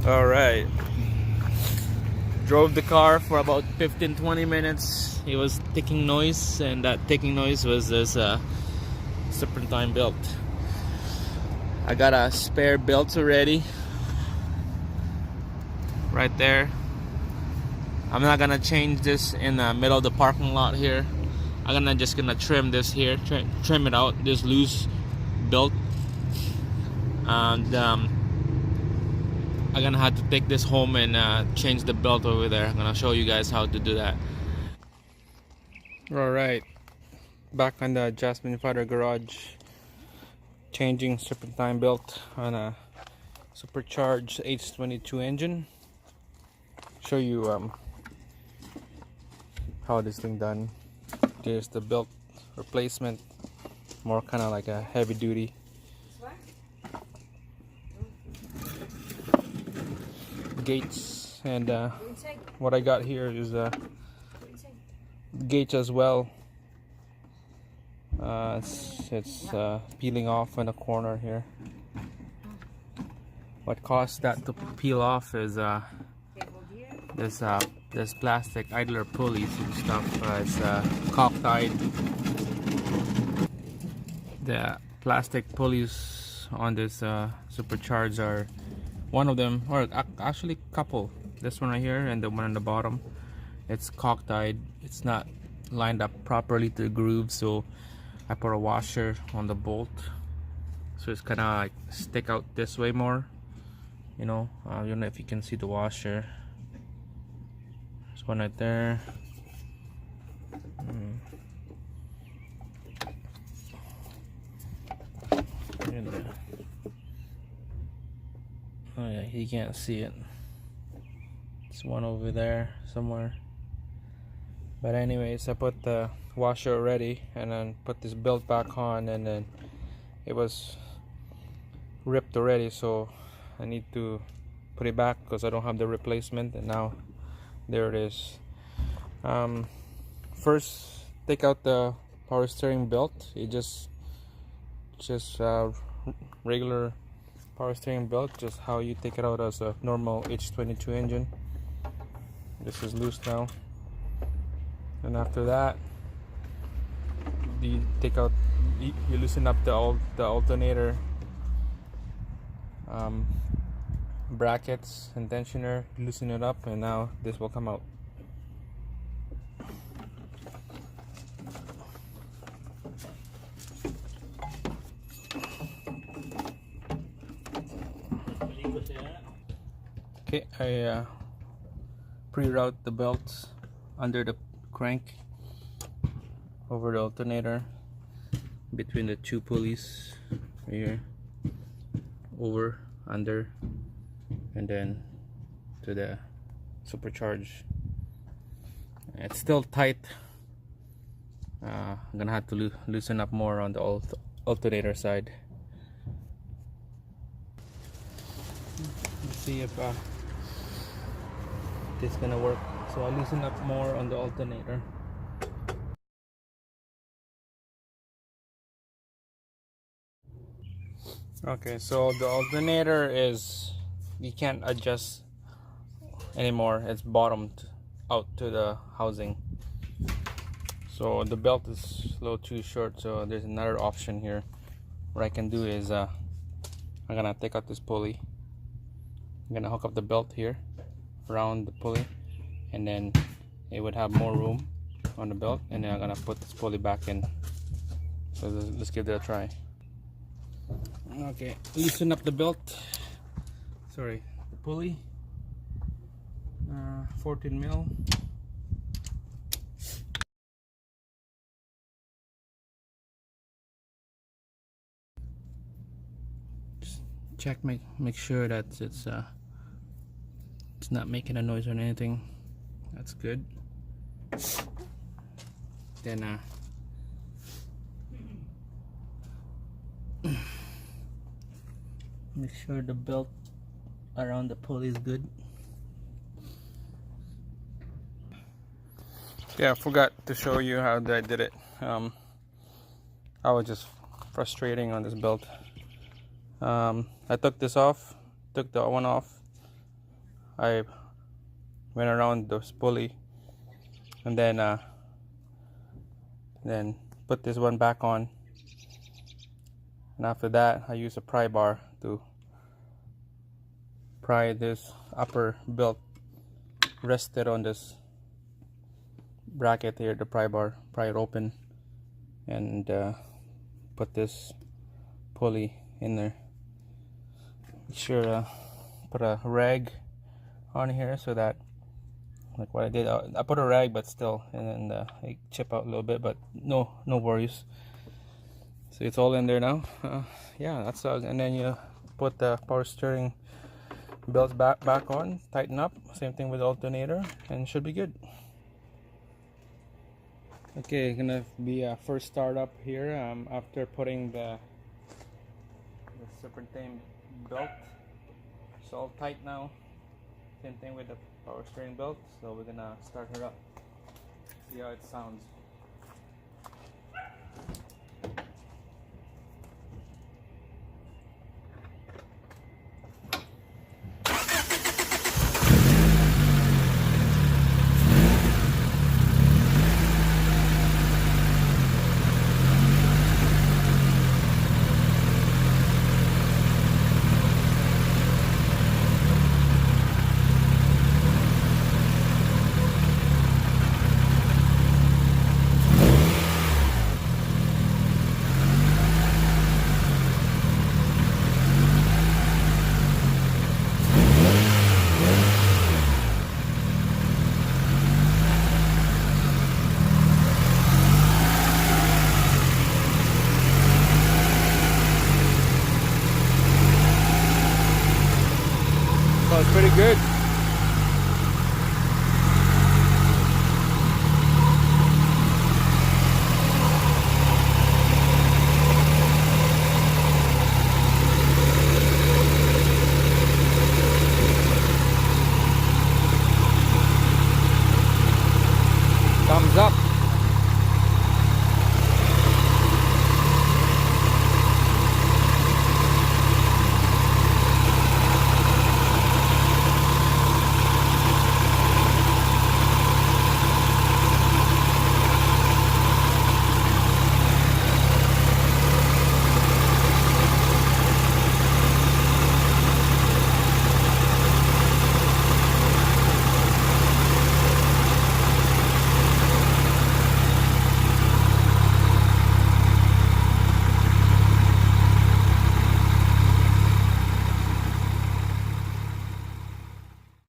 All right. Drove the car for about 15-20 minutes. It was ticking noise, and that ticking noise was this Serpentine belt. I got a spare belt already right there. I'm not gonna change this in the middle of the parking lot here. I'm just gonna trim this here, trim it out, this loose belt, and I'm gonna have to take this home and change the belt over there. I'm gonna show you guys how to do that. All right, back on the Jasmine Fighter garage, changing Serpentine belt on a Supercharged H22 engine. Show you how this thing done. There's the belt replacement, more kind of like a heavy duty. Gates, and what I got here is gates as well. It's peeling off in the corner here. What caused that to peel off is this plastic idler pulleys and stuff. It's caulk-tied. The plastic pulleys on this Supercharged are one of them, or actually couple. This one right here and the one on the bottom. It's caulk-tied. It's not lined up properly to the groove, so I put a washer on the bolt, so it's kind of like stick out this way more. You know, I don't know if you can see the washer. There's one right there. Oh yeah, you can't see it. It's one over there somewhere. But anyways, I put the washer already and then put this belt back on, and then it was ripped already, so I need to put it back because I don't have the replacement, and now there it is. First, take out the power steering belt. It just regular power steering belt, just how you take it out as a normal H22 engine. This is loose now, and after that you take out, you loosen up the alternator brackets and tensioner, loosen it up, and now this will come out. Okay, I pre-route the belts under the crank over the alternator, between the two pulleys here, over, under, and then to the Supercharged. It's still tight. I'm gonna have to loosen up more on the alternator side. Let's see if this is gonna work. So I loosen up more on the alternator. Okay, so the alternator is, you can't adjust anymore. It's bottomed out to the housing, so the belt is a little too short. So there's another option here. What I can do is I'm gonna take out this pulley. I'm gonna hook up the belt here around the pulley, and then it would have more room on the belt, and then I'm gonna put this pulley back in. So let's give that a try. Okay, loosen up the belt, sorry, the pulley, 14 mil. Just check, make sure that it's not making a noise or anything. That's good. Then make sure the belt around the pulley is good. Yeah, I forgot to show you how I did it. I was just frustrating on this belt. I took this off, took the one off, I went around this pulley and then put this one back on, and after that I use a pry bar to pry this upper belt rested on this bracket here, the pry bar, pry it open, and put this pulley in there. Make sure put a rag on here so that, like what I did, I put a rag but still, and then I chip out a little bit, but no worries. So it's all in there now. Yeah, that's and then you put the power steering belts back on, tighten up, same thing with the alternator, and should be good. Okay, gonna be a first startup here after putting the Serpentine belt. It's all tight now. Same thing with the power steering belt. So we're gonna start her up, see how it sounds. So it's pretty good.